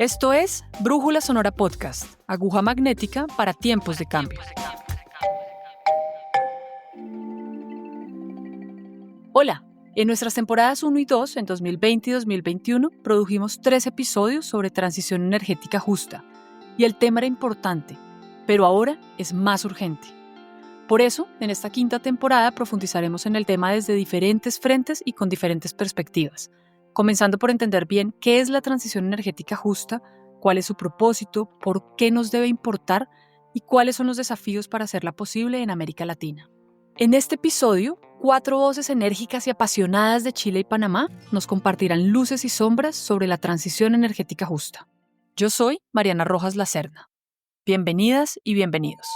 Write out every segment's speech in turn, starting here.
Esto es Brújula Sonora Podcast, aguja magnética para tiempos de cambio. Hola, en nuestras temporadas 1 y 2, en 2020 y 2021, produjimos 3 episodios sobre transición energética justa, y el tema era importante, pero ahora es más urgente. Por eso, en esta quinta temporada profundizaremos en el tema desde diferentes frentes y con diferentes perspectivas, comenzando por entender bien qué es la transición energética justa, cuál es su propósito, por qué nos debe importar y cuáles son los desafíos para hacerla posible en América Latina. En este episodio, 4 voces enérgicas y apasionadas de Chile y Panamá nos compartirán luces y sombras sobre la transición energética justa. Yo soy Mariana Rojas Lacerda. Bienvenidas y bienvenidos.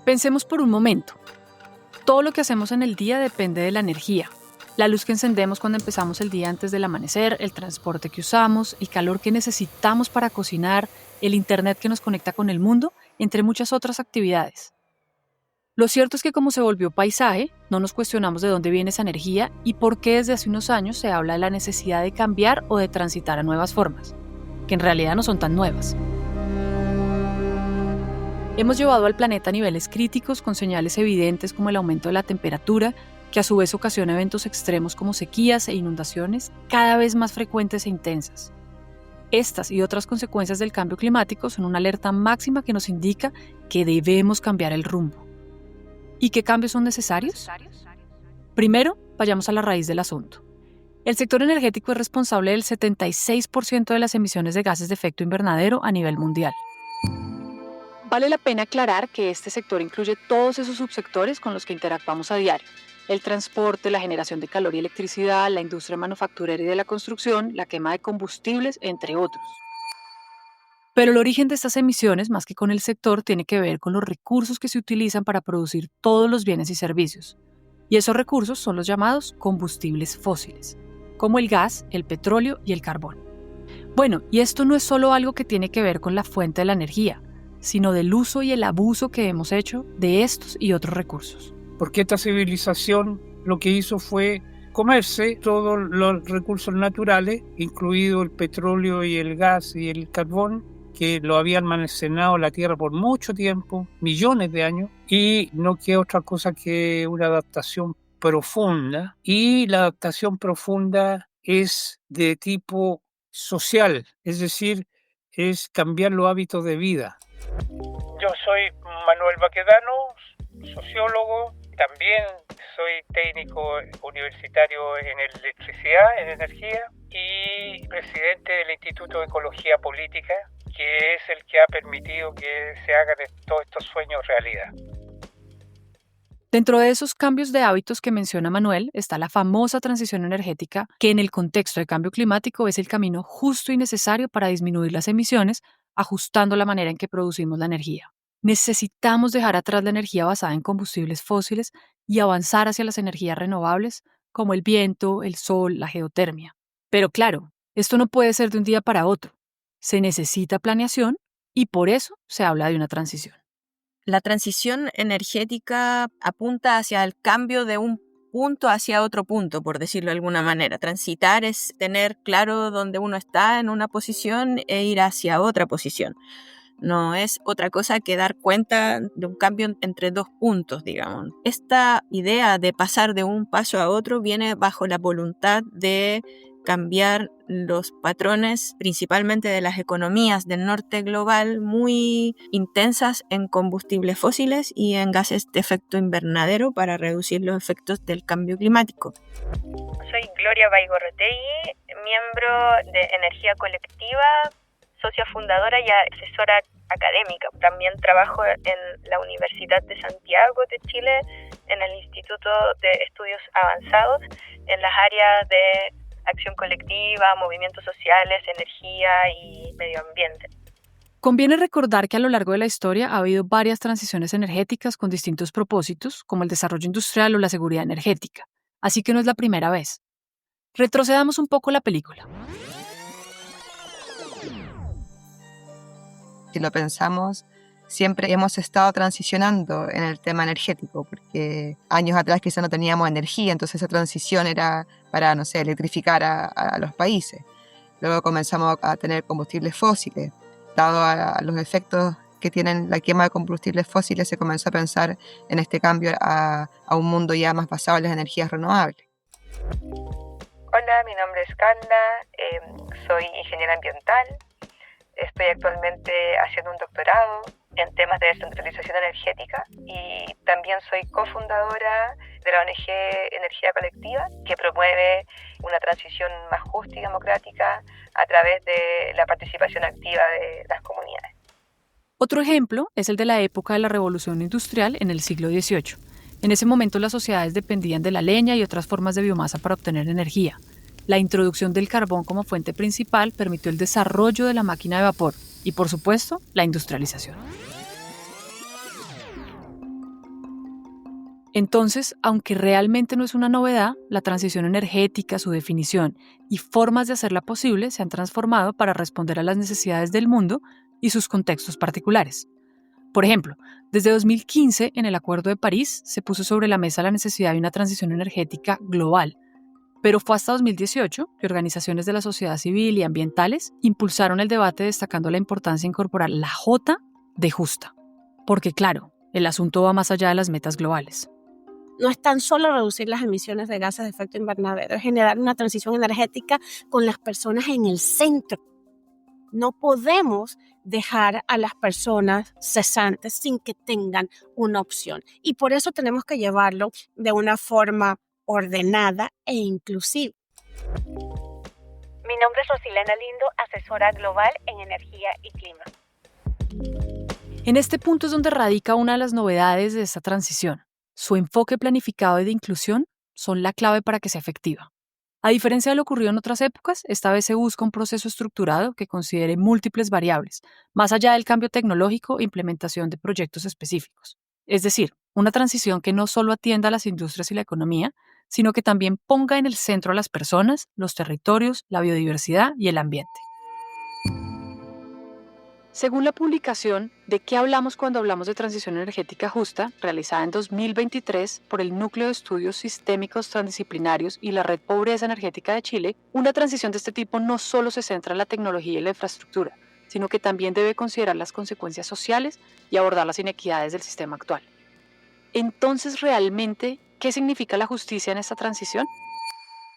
Pensemos por un momento. Todo lo que hacemos en el día depende de la energía. La luz que encendemos cuando empezamos el día antes del amanecer, el transporte que usamos, el calor que necesitamos para cocinar, el internet que nos conecta con el mundo, entre muchas otras actividades. Lo cierto es que como se volvió paisaje, no nos cuestionamos de dónde viene esa energía y por qué desde hace unos años se habla de la necesidad de cambiar o de transitar a nuevas formas, que en realidad no son tan nuevas. Hemos llevado al planeta a niveles críticos con señales evidentes como el aumento de la temperatura, que a su vez ocasiona eventos extremos como sequías e inundaciones cada vez más frecuentes e intensas. Estas y otras consecuencias del cambio climático son una alerta máxima que nos indica que debemos cambiar el rumbo. ¿Y qué cambios son necesarios? Primero, vayamos a la raíz del asunto. El sector energético es responsable del 76% de las emisiones de gases de efecto invernadero a nivel mundial. Vale la pena aclarar que este sector incluye todos esos subsectores con los que interactuamos a diario: el transporte, la generación de calor y electricidad, la industria manufacturera y de la construcción, la quema de combustibles, entre otros. Pero el origen de estas emisiones, más que con el sector, tiene que ver con los recursos que se utilizan para producir todos los bienes y servicios. Y esos recursos son los llamados combustibles fósiles, como el gas, el petróleo y el carbón. Bueno, y esto no es solo algo que tiene que ver con la fuente de la energía, sino del uso y el abuso que hemos hecho de estos y otros recursos. Porque esta civilización lo que hizo fue comerse todos los recursos naturales, incluido el petróleo y el gas y el carbón, que lo había almacenado la Tierra por mucho tiempo, millones de años, y no queda otra cosa que una adaptación profunda. Y la adaptación profunda es de tipo social, es decir, es cambiar los hábitos de vida. Yo soy Manuel Baquedano, sociólogo, también soy técnico universitario en electricidad, en energía, y presidente del Instituto de Ecología Política, que es el que ha permitido que se hagan todos estos sueños realidad. Dentro de esos cambios de hábitos que menciona Manuel está la famosa transición energética, que en el contexto de cambio climático es el camino justo y necesario para disminuir las emisiones, ajustando la manera en que producimos la energía. Necesitamos dejar atrás la energía basada en combustibles fósiles y avanzar hacia las energías renovables, como el viento, el sol, la geotermia. Pero claro, esto no puede ser de un día para otro. Se necesita planeación y por eso se habla de una transición. La transición energética apunta hacia el cambio de un punto hacia otro punto, por decirlo de alguna manera. Transitar es tener claro dónde uno está en una posición e ir hacia otra posición. No es otra cosa que dar cuenta de un cambio entre dos puntos, digamos. Esta idea de pasar de un paso a otro viene bajo la voluntad de cambiar los patrones, principalmente de las economías del norte global, muy intensas en combustibles fósiles y en gases de efecto invernadero para reducir los efectos del cambio climático. Soy Gloria Baigorrotegui, miembro de Energía Colectiva, socia fundadora y asesora académica. También trabajo en la Universidad de Santiago de Chile, en el Instituto de Estudios Avanzados, en las áreas de acción colectiva, movimientos sociales, energía y medio ambiente. Conviene recordar que a lo largo de la historia ha habido varias transiciones energéticas con distintos propósitos, como el desarrollo industrial o la seguridad energética, así que no es la primera vez. Retrocedamos un poco la película. Si lo pensamos siempre hemos estado transicionando en el tema energético, porque años atrás quizá no teníamos energía, entonces esa transición era para, no sé, electrificar a los países. Luego comenzamos a tener combustibles fósiles. Dado a los efectos que tienen la quema de combustibles fósiles, se comenzó a pensar en este cambio a un mundo ya más basado en las energías renovables. Hola, mi nombre es Carla, soy ingeniera ambiental. Estoy actualmente haciendo un doctorado en temas de descentralización energética y también soy cofundadora de la ONG Energía Colectiva, que promueve una transición más justa y democrática a través de la participación activa de las comunidades. Otro ejemplo es el de la época de la Revolución Industrial en el siglo XVIII. En ese momento las sociedades dependían de la leña y otras formas de biomasa para obtener energía. La introducción del carbón como fuente principal permitió el desarrollo de la máquina de vapor y, por supuesto, la industrialización. Entonces, aunque realmente no es una novedad, la transición energética, su definición y formas de hacerla posible se han transformado para responder a las necesidades del mundo y sus contextos particulares. Por ejemplo, desde 2015, en el Acuerdo de París, se puso sobre la mesa la necesidad de una transición energética global, pero fue hasta 2018 que organizaciones de la sociedad civil y ambientales impulsaron el debate destacando la importancia de incorporar la J de justa. Porque claro, el asunto va más allá de las metas globales. No es tan solo reducir las emisiones de gases de efecto invernadero, es generar una transición energética con las personas en el centro. No podemos dejar a las personas cesantes sin que tengan una opción. Y por eso tenemos que llevarlo de una forma ordenada e inclusiva. Mi nombre es Rosilena Lindo, asesora global en energía y clima. En este punto es donde radica una de las novedades de esta transición. Su enfoque planificado y de inclusión son la clave para que sea efectiva. A diferencia de lo ocurrido en otras épocas, esta vez se busca un proceso estructurado que considere múltiples variables, más allá del cambio tecnológico e implementación de proyectos específicos. Es decir, una transición que no solo atienda a las industrias y la economía, sino que también ponga en el centro a las personas, los territorios, la biodiversidad y el ambiente. Según la publicación ¿De qué hablamos cuando hablamos de transición energética justa?, realizada en 2023 por el Núcleo de Estudios Sistémicos Transdisciplinarios y la Red Pobreza Energética de Chile, una transición de este tipo no solo se centra en la tecnología y la infraestructura, sino que también debe considerar las consecuencias sociales y abordar las inequidades del sistema actual. Entonces, realmente, ¿qué significa la justicia en esta transición?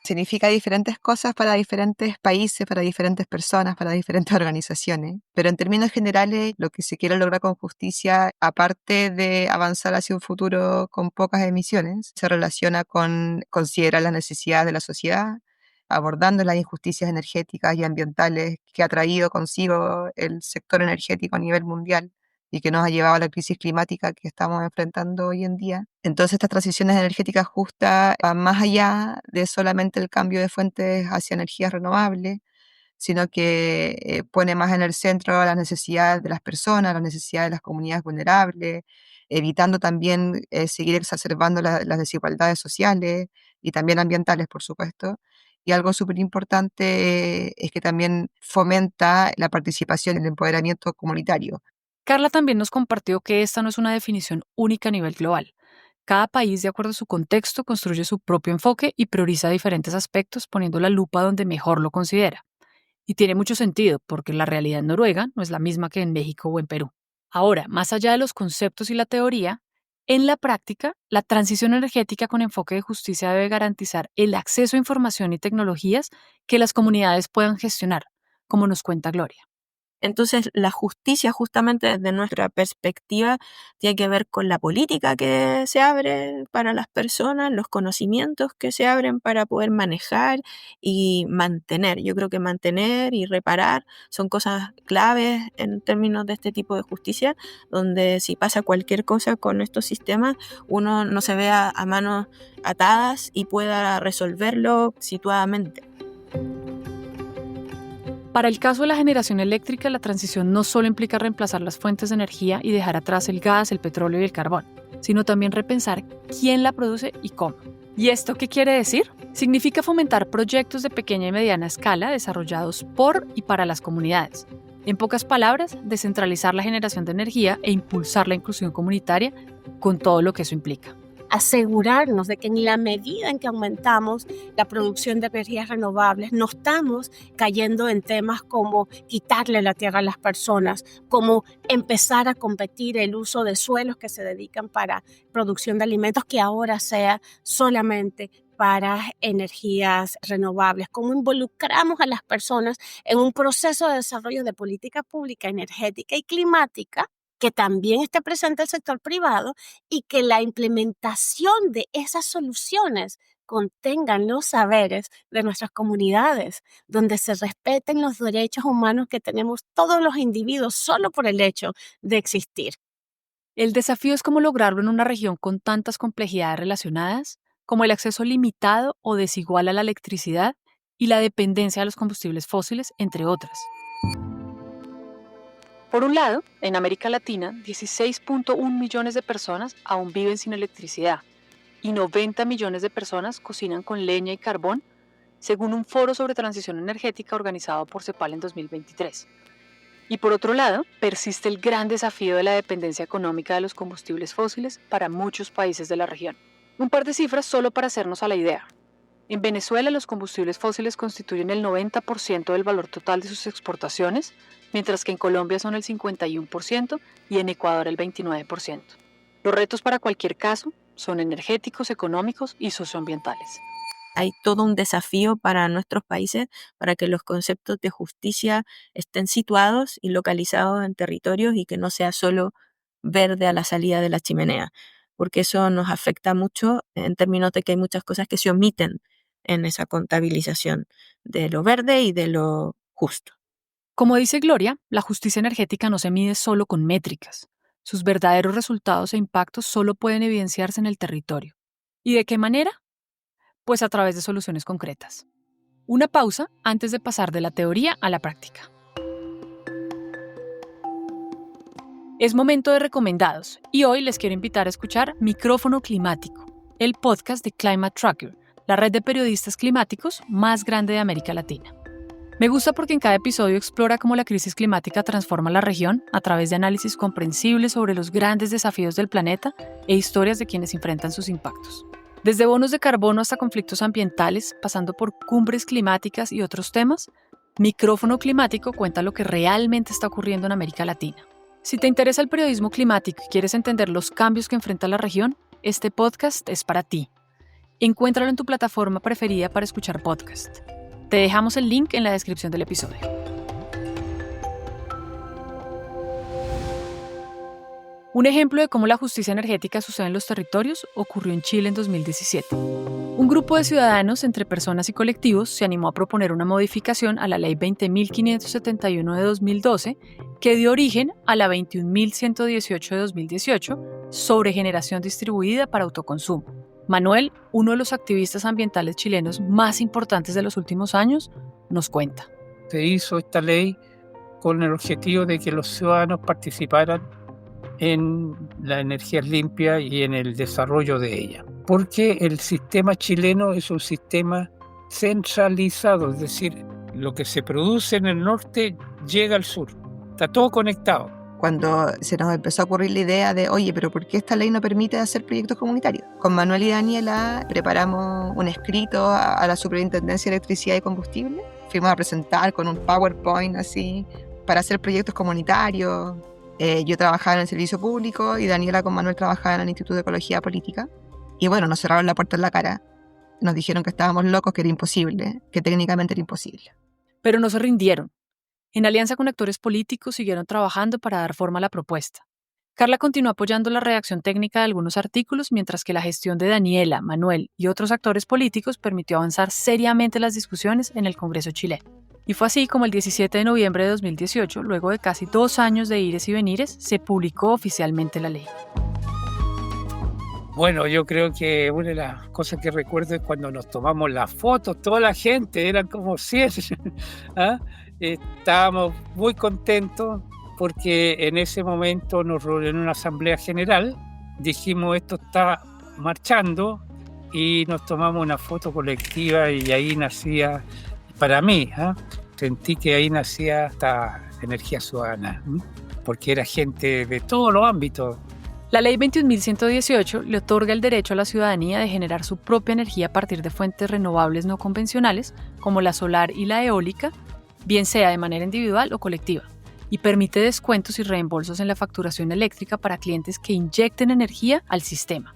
Significa diferentes cosas para diferentes países, para diferentes personas, para diferentes organizaciones. Pero en términos generales, lo que se quiere lograr con justicia, aparte de avanzar hacia un futuro con pocas emisiones, se relaciona con considerar las necesidades de la sociedad, abordando las injusticias energéticas y ambientales que ha traído consigo el sector energético a nivel mundial y que nos ha llevado a la crisis climática que estamos enfrentando hoy en día. Entonces, estas transiciones energéticas justas van más allá de solamente el cambio de fuentes hacia energías renovables, sino que pone más en el centro las necesidades de las personas, las necesidades de las comunidades vulnerables, evitando también seguir exacerbando las desigualdades sociales y también ambientales, por supuesto. Y algo súper importante es que también fomenta la participación y el empoderamiento comunitario. Carla también nos compartió que esta no es una definición única a nivel global. Cada país, de acuerdo a su contexto, construye su propio enfoque y prioriza diferentes aspectos poniendo la lupa donde mejor lo considera. Y tiene mucho sentido, porque la realidad en Noruega no es la misma que en México o en Perú. Ahora, más allá de los conceptos y la teoría, en la práctica, la transición energética con enfoque de justicia debe garantizar el acceso a información y tecnologías que las comunidades puedan gestionar, como nos cuenta Gloria. Entonces, la justicia, justamente desde nuestra perspectiva, tiene que ver con la política que se abre para las personas, los conocimientos que se abren para poder manejar y mantener. Yo creo que mantener y reparar son cosas claves en términos de este tipo de justicia, donde si pasa cualquier cosa con estos sistemas, uno no se vea a manos atadas y pueda resolverlo situadamente. Para el caso de la generación eléctrica, la transición no solo implica reemplazar las fuentes de energía y dejar atrás el gas, el petróleo y el carbón, sino también repensar quién la produce y cómo. ¿Y esto qué quiere decir? Significa fomentar proyectos de pequeña y mediana escala desarrollados por y para las comunidades, En pocas palabras, descentralizar la generación de energía e impulsar la inclusión comunitaria con todo lo que eso implica. Asegurarnos de que en la medida en que aumentamos la producción de energías renovables, no estamos cayendo en temas como quitarle la tierra a las personas, como empezar a competir el uso de suelos que se dedican para producción de alimentos, que ahora sea solamente para energías renovables, cómo involucramos a las personas en un proceso de desarrollo de política pública energética y climática, que también esté presente el sector privado y que la implementación de esas soluciones contengan los saberes de nuestras comunidades, donde se respeten los derechos humanos que tenemos todos los individuos solo por el hecho de existir. El desafío es cómo lograrlo en una región con tantas complejidades relacionadas, como el acceso limitado o desigual a la electricidad y la dependencia de los combustibles fósiles, entre otras. Por un lado, en América Latina, 16.1 millones de personas aún viven sin electricidad y 90 millones de personas cocinan con leña y carbón, según un foro sobre transición energética organizado por CEPAL en 2023. Y por otro lado, persiste el gran desafío de la dependencia económica de los combustibles fósiles para muchos países de la región. Un par de cifras solo para hacernos a la idea. En Venezuela, los combustibles fósiles constituyen el 90% del valor total de sus exportaciones, mientras que en Colombia son el 51% y en Ecuador el 29%. Los retos para cualquier caso son energéticos, económicos y socioambientales. Hay todo un desafío para nuestros países para que los conceptos de justicia estén situados y localizados en territorios y que no sea solo verde a la salida de la chimenea, porque eso nos afecta mucho en términos de que hay muchas cosas que se omiten en esa contabilización de lo verde y de lo justo. Como dice Gloria, la justicia energética no se mide solo con métricas. Sus verdaderos resultados e impactos solo pueden evidenciarse en el territorio. ¿Y de qué manera? Pues a través de soluciones concretas. Una pausa antes de pasar de la teoría a la práctica. Es momento de recomendados y hoy les quiero invitar a escuchar Micrófono Climático, el podcast de Climate Tracker, la red de periodistas climáticos más grande de América Latina. Me gusta porque en cada episodio explora cómo la crisis climática transforma la región a través de análisis comprensibles sobre los grandes desafíos del planeta e historias de quienes enfrentan sus impactos. Desde bonos de carbono hasta conflictos ambientales, pasando por cumbres climáticas y otros temas, Micrófono Climático cuenta lo que realmente está ocurriendo en América Latina. Si te interesa el periodismo climático y quieres entender los cambios que enfrenta la región, este podcast es para ti. Encuéntralo en tu plataforma preferida para escuchar podcast. Te dejamos el link en la descripción del episodio. Un ejemplo de cómo la justicia energética sucede en los territorios ocurrió en Chile en 2017. Un grupo de ciudadanos, entre personas y colectivos, se animó a proponer una modificación a la Ley 20.571 de 2012 que dio origen a la 21.118 de 2018 sobre generación distribuida para autoconsumo. Manuel, uno de los activistas ambientales chilenos más importantes de los últimos años, nos cuenta. Se hizo esta ley con el objetivo de que los ciudadanos participaran en la energía limpia y en el desarrollo de ella. Porque el sistema chileno es un sistema centralizado, es decir, lo que se produce en el norte llega al sur. Está todo conectado. Cuando se nos empezó a ocurrir la idea de, oye, pero ¿por qué esta ley no permite hacer proyectos comunitarios? Con Manuel y Daniela preparamos un escrito a la Superintendencia de Electricidad y Combustible. Fuimos a presentar con un PowerPoint así para hacer proyectos comunitarios. Yo trabajaba en el servicio público y Daniela con Manuel trabajaba en el Instituto de Ecología Política. Y bueno, nos cerraron la puerta en la cara. Nos dijeron que estábamos locos, que era imposible, que técnicamente era imposible. Pero no se rindieron. En alianza con actores políticos siguieron trabajando para dar forma a la propuesta. Carla continuó apoyando la redacción técnica de algunos artículos, mientras que la gestión de Daniela, Manuel y otros actores políticos permitió avanzar seriamente las discusiones en el Congreso chileno. Y fue así como el 17 de noviembre de 2018, luego de casi 2 años de ires y venires, se publicó oficialmente la ley. Bueno, yo creo que una de las cosas que recuerdo es cuando nos tomamos las fotos, toda la gente, eran como 100. ¿Ah? Estábamos muy contentos porque en ese momento nos reunió en una asamblea general, dijimos esto está marchando y nos tomamos una foto colectiva y ahí nacía, para mí, sentí que ahí nacía esta energía ciudadana, porque era gente de todos los ámbitos. La Ley 21.118 le otorga el derecho a la ciudadanía de generar su propia energía a partir de fuentes renovables no convencionales, como la solar y la eólica, bien sea de manera individual o colectiva, y permite descuentos y reembolsos en la facturación eléctrica para clientes que inyecten energía al sistema.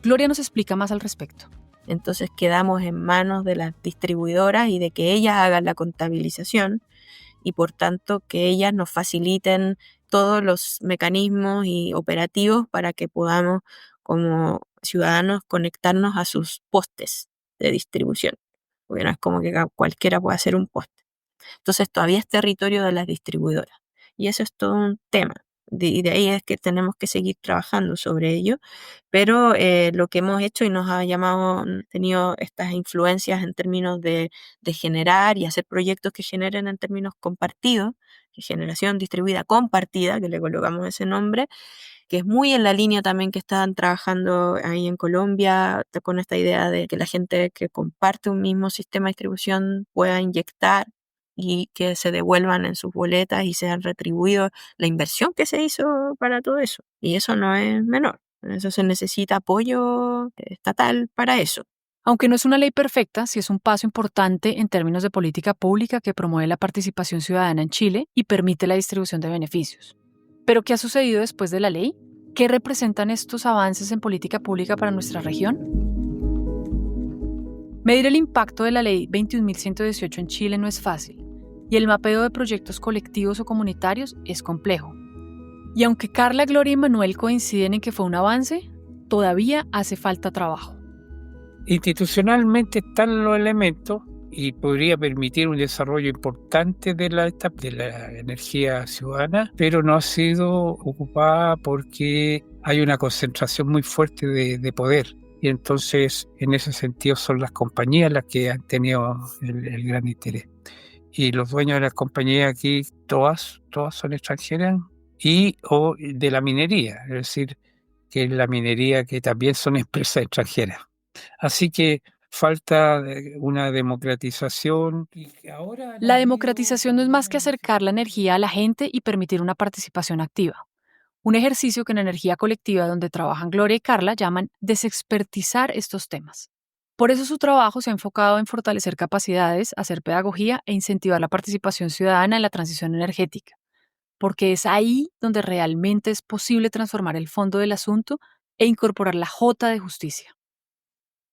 Gloria nos explica más al respecto. Entonces quedamos en manos de las distribuidoras y de que ellas hagan la contabilización y por tanto que ellas nos faciliten todos los mecanismos y operativos para que podamos como ciudadanos conectarnos a sus postes de distribución, porque no es como que cualquiera pueda hacer un poste. Entonces todavía es territorio de las distribuidoras y eso es todo un tema. Y de ahí es que tenemos que seguir trabajando sobre ello, pero lo que hemos hecho y nos ha tenido estas influencias en términos de generar y hacer proyectos que generen en términos compartidos, generación distribuida compartida, que le colocamos ese nombre, que es muy en la línea también que están trabajando ahí en Colombia, con esta idea de que la gente que comparte un mismo sistema de distribución pueda inyectar y que se devuelvan en sus boletas y sean retribuidos la inversión que se hizo para todo eso. Y eso no es menor. Eso se necesita apoyo estatal para eso. Aunque no es una ley perfecta, sí es un paso importante en términos de política pública que promueve la participación ciudadana en Chile y permite la distribución de beneficios. ¿Pero qué ha sucedido después de la ley? ¿Qué representan estos avances en política pública para nuestra región? Medir el impacto de la Ley 21.118 en Chile no es fácil, y el mapeo de proyectos colectivos o comunitarios es complejo. Y aunque Carla, Gloria y Manuel coinciden en que fue un avance, todavía hace falta trabajo. Institucionalmente están los elementos y podría permitir un desarrollo importante de la energía ciudadana, pero no ha sido ocupada porque hay una concentración muy fuerte de poder. Y entonces, en ese sentido, son las compañías las que han tenido el gran interés. Y los dueños de las compañías aquí, todas son extranjeras o de la minería, es decir, que la minería que también son empresas extranjeras. Así que falta una democratización. La democratización no es más que acercar la energía a la gente y permitir una participación activa. Un ejercicio que en energía colectiva donde trabajan Gloria y Carla llaman desexpertizar estos temas. Por eso su trabajo se ha enfocado en fortalecer capacidades, hacer pedagogía e incentivar la participación ciudadana en la transición energética, porque es ahí donde realmente es posible transformar el fondo del asunto e incorporar la J de justicia.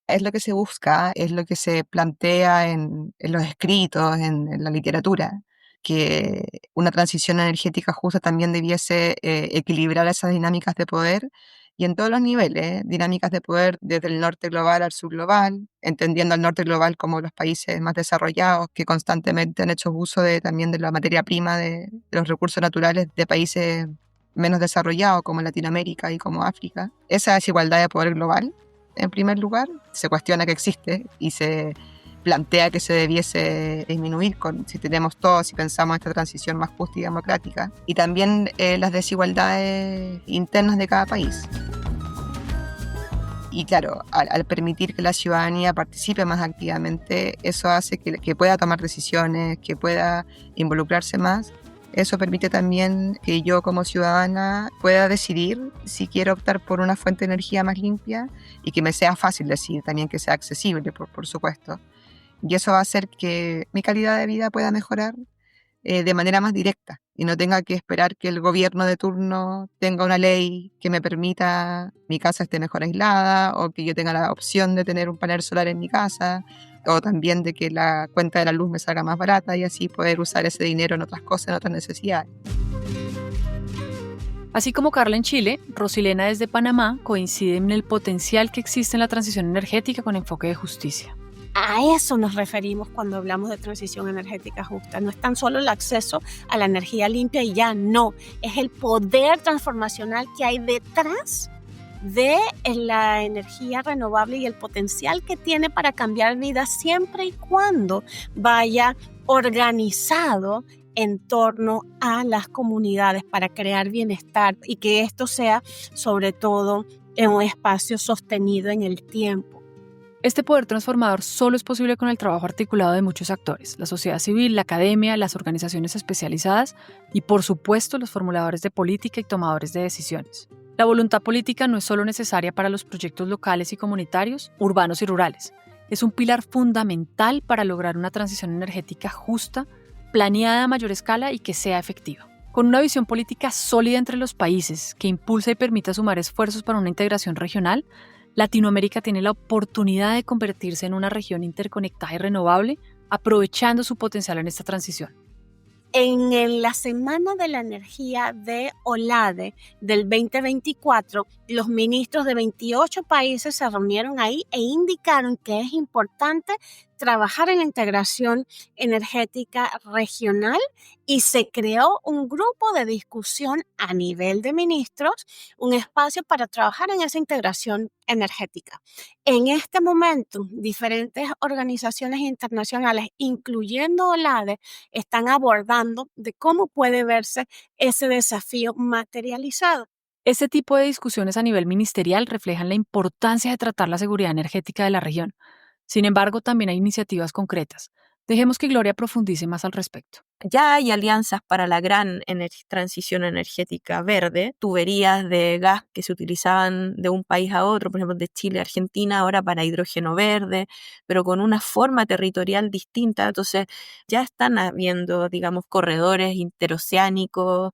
Es lo que se busca, es lo que se plantea en los escritos, en la literatura, que una transición energética justa también debiese equilibrar esas dinámicas de poder y en todos los niveles, dinámicas de poder desde el norte global al sur global, entendiendo al norte global como los países más desarrollados que constantemente han hecho uso también de la materia prima de los recursos naturales de países menos desarrollados como Latinoamérica y como África. Esa desigualdad de poder global, en primer lugar, se cuestiona que existe y se plantea que se debiese disminuir si tenemos todos, si pensamos en esta transición más justa y democrática. Y también las desigualdades internas de cada país. Y claro, al permitir que la ciudadanía participe más activamente, eso hace que pueda tomar decisiones, que pueda involucrarse más. Eso permite también que yo como ciudadana pueda decidir si quiero optar por una fuente de energía más limpia y que me sea fácil decidir, también que sea accesible, por supuesto. Y eso va a hacer que mi calidad de vida pueda mejorar de manera más directa y no tenga que esperar que el gobierno de turno tenga una ley que me permita mi casa esté mejor aislada o que yo tenga la opción de tener un panel solar en mi casa o también de que la cuenta de la luz me salga más barata y así poder usar ese dinero en otras cosas, en otras necesidades. Así como Carla en Chile, Rosilena desde Panamá coincide en el potencial que existe en la transición energética con enfoque de justicia. A eso nos referimos cuando hablamos de transición energética justa. No es tan solo el acceso a la energía limpia y ya, no. Es el poder transformacional que hay detrás de la energía renovable y el potencial que tiene para cambiar vidas siempre y cuando vaya organizado en torno a las comunidades para crear bienestar y que esto sea sobre todo en un espacio sostenido en el tiempo. Este poder transformador solo es posible con el trabajo articulado de muchos actores: la sociedad civil, la academia, las organizaciones especializadas y, por supuesto, los formuladores de política y tomadores de decisiones. La voluntad política no es solo necesaria para los proyectos locales y comunitarios, urbanos y rurales. Es un pilar fundamental para lograr una transición energética justa, planeada a mayor escala y que sea efectiva. Con una visión política sólida entre los países que impulsa y permita sumar esfuerzos para una integración regional, Latinoamérica tiene la oportunidad de convertirse en una región interconectada y renovable, aprovechando su potencial en esta transición. En la Semana de la Energía de OLADE del 2024, los ministros de 28 países se reunieron ahí e indicaron que es importante trabajar en la integración energética regional y se creó un grupo de discusión a nivel de ministros, un espacio para trabajar en esa integración energética. En este momento, diferentes organizaciones internacionales, incluyendo OLADE, están abordando de cómo puede verse ese desafío materializado. Este tipo de discusiones a nivel ministerial reflejan la importancia de tratar la seguridad energética de la región. Sin embargo, también hay iniciativas concretas. Dejemos que Gloria profundice más al respecto. Ya hay alianzas para la gran transición energética verde, tuberías de gas que se utilizaban de un país a otro, por ejemplo de Chile a Argentina, ahora para hidrógeno verde, pero con una forma territorial distinta. Entonces ya están habiendo, digamos, corredores interoceánicos,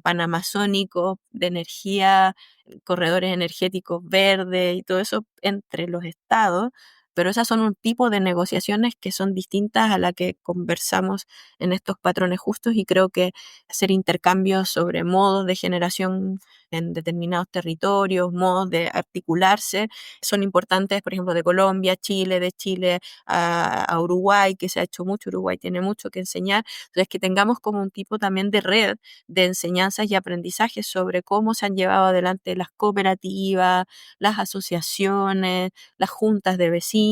panamazónicos de energía, corredores energéticos verdes y todo eso entre los estados. Pero esas son un tipo de negociaciones que son distintas a la que conversamos en estos patrones justos, y creo que hacer intercambios sobre modos de generación en determinados territorios, modos de articularse, son importantes, por ejemplo, de Colombia, Chile, de Chile a Uruguay, que se ha hecho mucho. Uruguay tiene mucho que enseñar. Entonces, que tengamos como un tipo también de red de enseñanzas y aprendizajes sobre cómo se han llevado adelante las cooperativas, las asociaciones, las juntas de vecines,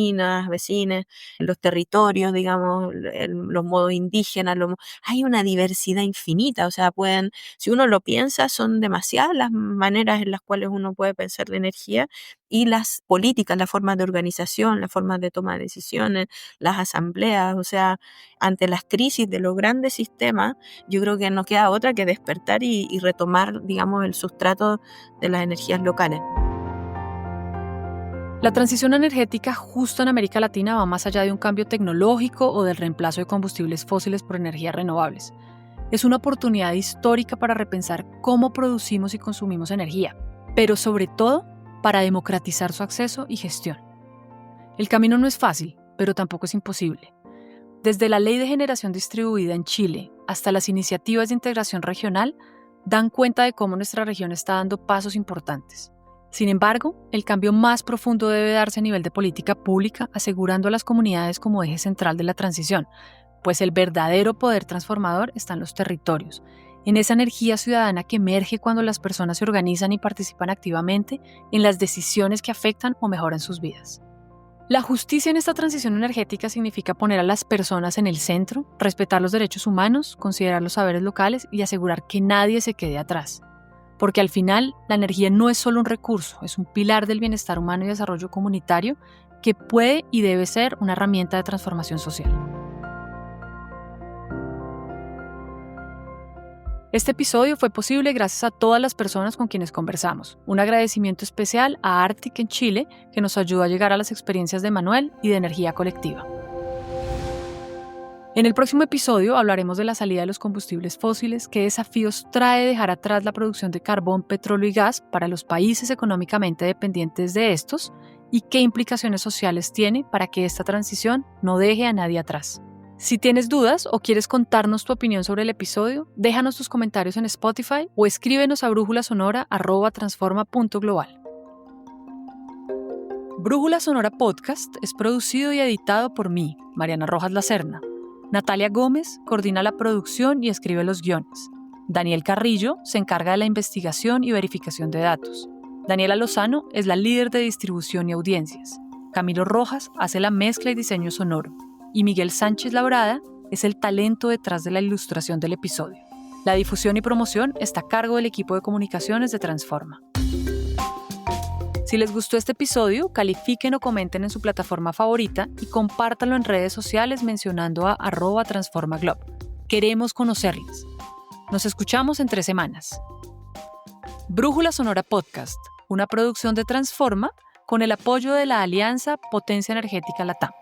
los territorios, digamos, los modos indígenas, hay una diversidad infinita. O sea, si uno lo piensa, son demasiadas las maneras en las cuales uno puede pensar la energía, y las políticas, las formas de organización, las formas de toma de decisiones, las asambleas. O sea, ante las crisis de los grandes sistemas, yo creo que no queda otra que despertar y retomar, digamos, el sustrato de las energías locales. La transición energética justo en América Latina va más allá de un cambio tecnológico o del reemplazo de combustibles fósiles por energías renovables. Es una oportunidad histórica para repensar cómo producimos y consumimos energía, pero sobre todo para democratizar su acceso y gestión. El camino no es fácil, pero tampoco es imposible. Desde la Ley de Generación Distribuida en Chile hasta las iniciativas de integración regional, dan cuenta de cómo nuestra región está dando pasos importantes. Sin embargo, el cambio más profundo debe darse a nivel de política pública, asegurando a las comunidades como eje central de la transición, pues el verdadero poder transformador está en los territorios, en esa energía ciudadana que emerge cuando las personas se organizan y participan activamente en las decisiones que afectan o mejoran sus vidas. La justicia en esta transición energética significa poner a las personas en el centro, respetar los derechos humanos, considerar los saberes locales y asegurar que nadie se quede atrás. Porque al final, la energía no es solo un recurso, es un pilar del bienestar humano y desarrollo comunitario que puede y debe ser una herramienta de transformación social. Este episodio fue posible gracias a todas las personas con quienes conversamos. Un agradecimiento especial a Arctic en Chile, que nos ayudó a llegar a las experiencias de Manuel y de energía colectiva. En el próximo episodio hablaremos de la salida de los combustibles fósiles, qué desafíos trae dejar atrás la producción de carbón, petróleo y gas para los países económicamente dependientes de estos, y qué implicaciones sociales tiene para que esta transición no deje a nadie atrás. Si tienes dudas o quieres contarnos tu opinión sobre el episodio, déjanos tus comentarios en Spotify o escríbenos a brújulasonora@transforma.global. Brújula Sonora Podcast es producido y editado por mí, Mariana Rojas Lacerna. Natalia Gómez coordina la producción y escribe los guiones. Daniel Carrillo se encarga de la investigación y verificación de datos. Daniela Lozano es la líder de distribución y audiencias. Camilo Rojas hace la mezcla y diseño sonoro. Y Miguel Sánchez Labrada es el talento detrás de la ilustración del episodio. La difusión y promoción está a cargo del equipo de comunicaciones de Transforma. Si les gustó este episodio, califiquen o comenten en su plataforma favorita y compártanlo en redes sociales mencionando a @transformaglob. Queremos conocerles. Nos escuchamos en 3 semanas. Brújula Sonora Podcast, una producción de Transforma con el apoyo de la Alianza Potencia Energética Latam.